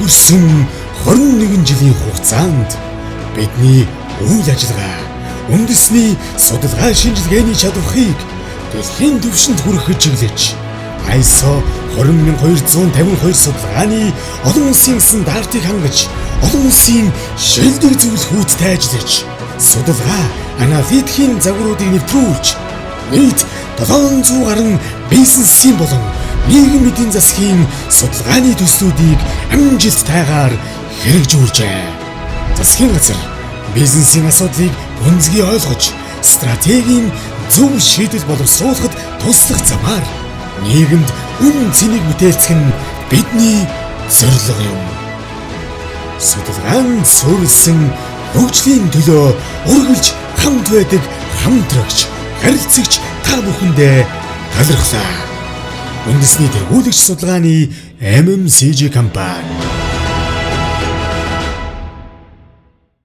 өнгөрсөн 21 жилийн хугацаанд бидний үйл ажиллагаа үндэсний судалгаа шинжилгээний чадварыг дэлхийн түвшинд хүрэхэд чиглэж ISO 20252 судалгааны олон улсын стандартыг хангаж олон улсын шилдэг зөвлөхүүдтэй ажиллаж судалгаа аналитикийн загваруудыг нэвтрүүлж нийт 700 гаруй бизнесийн болон нийгэм эдийн засгийн судалгааны төслүүдийг амжилттайгаар хэрэгжүүлжээ. Засгийн газар бизнесийн асуудлыг гүнзгий ойлгож стратегийн зөв шийдэл боловсруулахад туслах замаар нийгэмд үн цэнийг бүтээцэх нь бидний зорилго юм. Судалгаанд суурилсан хөгжлийн төлөө үргэлж хамт байдаг хамтрагч, харилцагч та бүхэндээ талархлаа. Үндэсний тэргүүлэгч судалгааны MMCG компани